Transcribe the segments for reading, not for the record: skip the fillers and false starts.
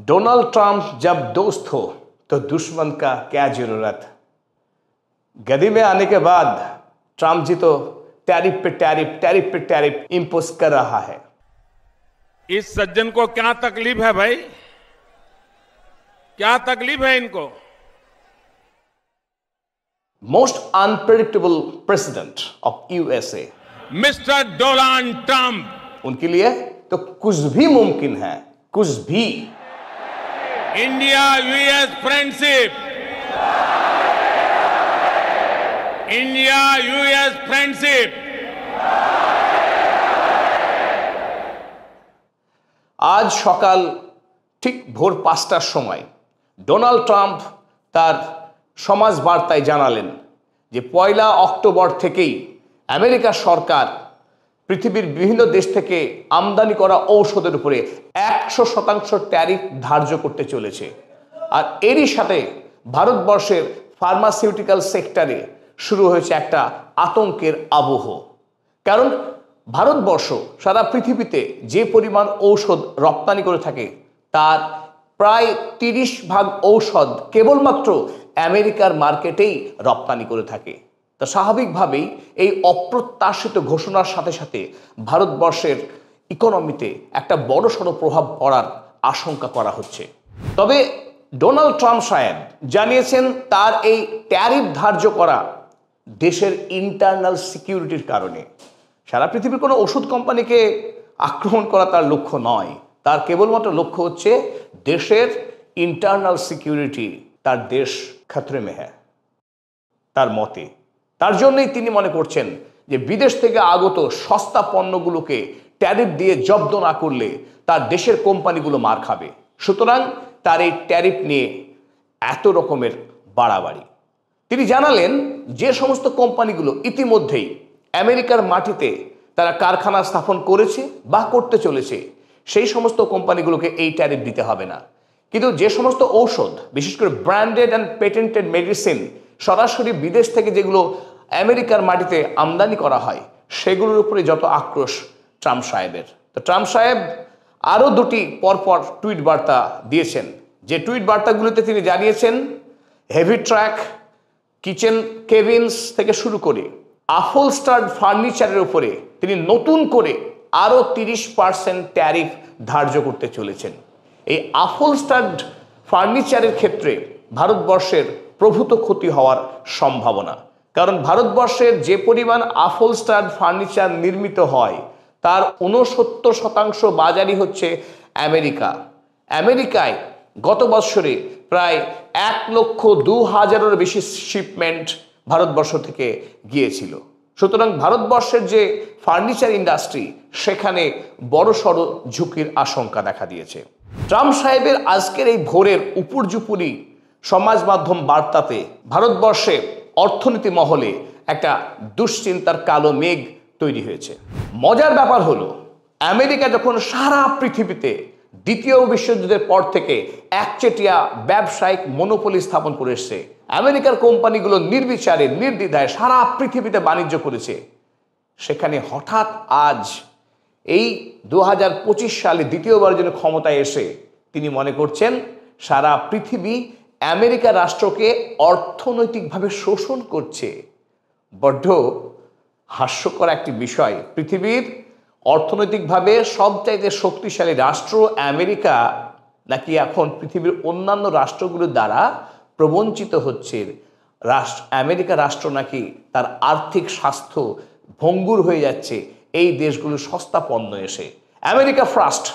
Donald Trump जब दोस्त हो तो दुश्मन का क्या जरूरत। गद्दी में आने के बाद ट्रंप जी तो टैरिफ पे टैरिफ टैरिफ पे टैरिफ इंपोज कर रहा है। इस सज्जन को क्या तकलीफ है भाई, क्या तकलीफ है इनको? Most unpredictable president of USA mister Donald Trump, उनके लिए तो कुछ भी मुमकिन है, कुछ भी। India US friendship, India US friendship. आज सकाल ठीक भोर 5টার সময় ডোনাল্ড ট্রাম্প তার সমাজ বার্তায় জানালেন যে 1 অক্টোবর থেকেই আমেরিকা সরকার পৃথিবীর বিভিন্ন দেশ থেকে আমদানি করা ঔষধের উপরে 100% ট্যারিফ ধার্য করতে চলেছে। আর এরই সাথে ভারতবর্ষের ফার্মাসিউটিক্যাল সেক্টরে শুরু হয়েছে একটা আতঙ্কের আবহ। কারণ ভারতবর্ষ সারা পৃথিবীতে যে পরিমাণ ঔষধ রপ্তানি করে থাকে তার প্রায় 30% ঔষধ কেবলমাত্র আমেরিকার মার্কেটেই রপ্তানি করে থাকে। তা স্বাভাবিকভাবেই এই অপ্রত্যাশিত ঘোষণার সাথে সাথে ভারতবর্ষের ইকোনমিতে একটা বড়সড় প্রভাব পড়ার আশঙ্কা করা হচ্ছে। তবে ডোনাল্ড ট্রাম্প সাহেব জানিয়েছেন তার এই ট্যারিফ ধার্য করা দেশের ইন্টারনাল সিকিউরিটির কারণে। সারা পৃথিবীর কোনো ওষুধ কোম্পানিকে আক্রমণ করা তার লক্ষ্য নয়, তার কেবলমাত্র লক্ষ্য হচ্ছে দেশের ইন্টারনাল সিকিউরিটি। তার দেশ খতরে মে হ্যায় তার মতে। তার জন্যই তিনি মনে করছেন যে বিদেশ থেকে আগত সস্তা পণ্যগুলোকে ট্যারিফ দিয়ে জব্দ না করলে তার দেশের কোম্পানিগুলো মার খাবে। সুতরাং তার এই ট্যারিফ নিয়ে এত রকমের বাড়াবাড়ি। তিনি জানালেন যে সমস্ত কোম্পানিগুলো ইতিমধ্যেই আমেরিকার মাটিতে তারা কারখানা স্থাপন করেছে বা করতে চলেছে সেই সমস্ত কোম্পানিগুলোকে এই ট্যারিফ দিতে হবে না। কিন্তু যে সমস্ত ঔষধ, বিশেষ করে ব্র্যান্ডেড অ্যান্ড পেটেন্টেড মেডিসিন সরাসরি বিদেশ থেকে যেগুলো আমেরিকার মাটিতে আমদানি করা হয় সেগুলোর উপরে যত আক্রোশ ট্রাম্প সাহেবের। তো ট্রাম্প সাহেব আরও 2টি পরপর টুইট বার্তা দিয়েছেন, যে টুইট বার্তাগুলোতে তিনি জানিয়েছেন হেভি ট্র্যাক, কিচেন কেবিনস থেকে শুরু করে আপহোলস্টার্ড ফার্নিচারের উপরে তিনি নতুন করে আরও 30% ট্যারিফ ধার্য করতে চলেছেন। এই আপহোলস্টার্ড ফার্নিচারের ক্ষেত্রে ভারতবর্ষের প্রভূত ক্ষতি হওয়ার সম্ভাবনা। কারণ ভারতবর্ষের যে পরিমাণ আপহোলস্টার্ড ফার্নিচার নির্মিত হয় তার 69% বাজারই হচ্ছে আমেরিকা। আমেরিকায় গত বছরে প্রায় 1,02,000-এর বেশি শিপমেন্ট ভারতবর্ষ থেকে গিয়েছিল। সুতরাং ভারতবর্ষের যে ফার্নিচার ইন্ডাস্ট্রি সেখানে বড়সড় ঝুঁকির আশঙ্কা দেখা দিয়েছে। ট্রাম্প সাহেবের আজকের এই ভোরের উপর্যুপুরি সমাজ মাধ্যম বার্তাতে ভারতবর্ষে অর্থনীতি মহলে একটা দুশ্চিন্তার কালো মেঘ তৈরি হয়েছে। মজার ব্যাপার হলো আমেরিকা যখন সারা পৃথিবীতে দ্বিতীয় বিশ্বযুদ্ধের পর থেকে একচেটিয়া ব্যবসায়িক মনোপলি স্থাপন করে এসছে, আমেরিকার কোম্পানিগুলো নির্বিচারে নির্দ্বিধায় সারা পৃথিবীতে বাণিজ্য করেছে, সেখানে হঠাৎ আজ এই 2025 সালে দ্বিতীয়বার জন্য ক্ষমতায় এসে তিনি মনে করছেন সারা পৃথিবী আমেরিকা রাষ্ট্রকে অর্থনৈতিকভাবে শোষণ করছে। বড্ড হাস্যকর একটি বিষয়। পৃথিবীর অর্থনৈতিকভাবে সবচাইতে শক্তিশালী রাষ্ট্র আমেরিকা নাকি এখন পৃথিবীর অন্যান্য রাষ্ট্রগুলোর দ্বারা প্রবঞ্চিত হচ্ছে। আমেরিকা রাষ্ট্র নাকি তার আর্থিক স্বাস্থ্য ভঙ্গুর হয়ে যাচ্ছে এই দেশগুলো সস্তা পণ্য এসে। আমেরিকা ফার্স্ট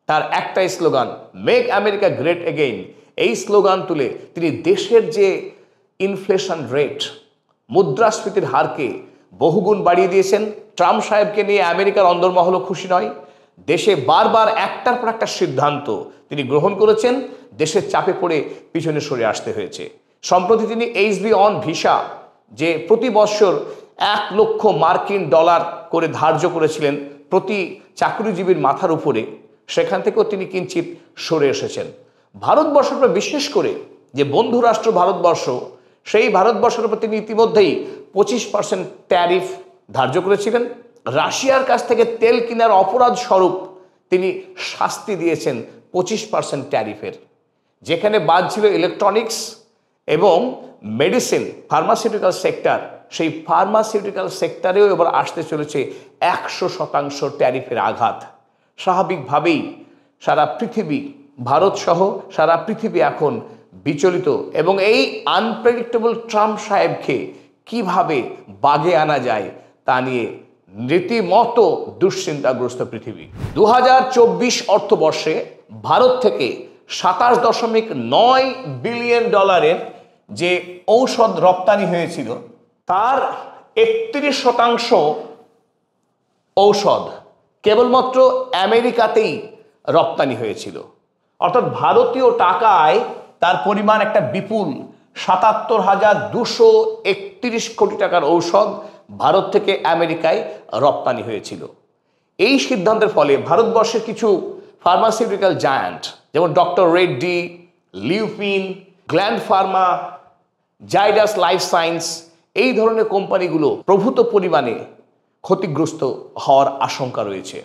তার একটাই slogan, make America great again. এই স্লোগান তুলে তিনি দেশের যে ইনফ্লেশন রেট, মুদ্রাস্ফীতির হারকে বহুগুণ বাড়িয়ে দিয়েছেন। ট্রাম্প সাহেবকে নিয়ে আমেরিকার অন্দরমহলও খুশি নয়। দেশে বারবার একটার পর একটা সিদ্ধান্ত তিনি গ্রহণ করেছেন, দেশের চাপে পড়ে পিছনে সরে আসতে হয়েছে। সম্প্রতি তিনি H-1B ভিসা যে প্রতি বছর $1,00,000 করে ধার্য করেছিলেন প্রতি চাকরিজীবীর মাথার উপরে, সেখান থেকেও তিনি কিঞ্চিত সরে এসেছেন। ভারতবর্ষের উপর বিশেষ করে যে বন্ধু রাষ্ট্র ভারতবর্ষ, সেই ভারতবর্ষের উপর তিনি ইতিমধ্যেই 25% ট্যারিফ ধার্য করেছিলেন। রাশিয়ার কাছ থেকে তেল কেনার অপরাধ স্বরূপ তিনি শাস্তি দিয়েছেন 25% ট্যারিফের, যেখানে বাদ ছিল ইলেকট্রনিক্স এবং মেডিসিন ফার্মাসিউটিক্যাল সেক্টর, সেই ফার্মাসিউটিক্যাল সেক্টরেও এবার আসতে চলেছে 100% ট্যারিফের আঘাত। স্বাভাবিকভাবেই সারা পৃথিবী, ভারত সহ সারা পৃথিবী এখন বিচলিত, এবং এই আনপ্রেডিক্টেবল ট্রাম্প সাহেবকে কিভাবে বাগে আনা যায় তা নিয়ে রীতিমতো দুশ্চিন্তাগ্রস্ত পৃথিবী। 2024 অর্থবর্ষে ভারত থেকে 27.9 বিলিয়ন ডলারের যে ঔষধ রপ্তানি হয়েছিল, তার 31% ঔষধ কেবলমাত্র আমেরিকাতেই রপ্তানি হয়েছিল। অর্থাৎ ভারতীয় টাকায় তার পরিমাণ একটা বিপুল 77,231 কোটি টাকার ঔষধ ভারত থেকে আমেরিকায় রপ্তানি হয়েছিল। এই সিদ্ধান্তের ফলে ভারতবর্ষের কিছু ফার্মাসিউটিক্যাল জায়ান্ট যেমন doctor Reddy, Lupin, gland Pharma, Zydus life science, এই ধরনের কোম্পানিগুলো প্রভূত পরিমাণে ক্ষতিগ্রস্ত হওয়ার আশঙ্কা রয়েছে।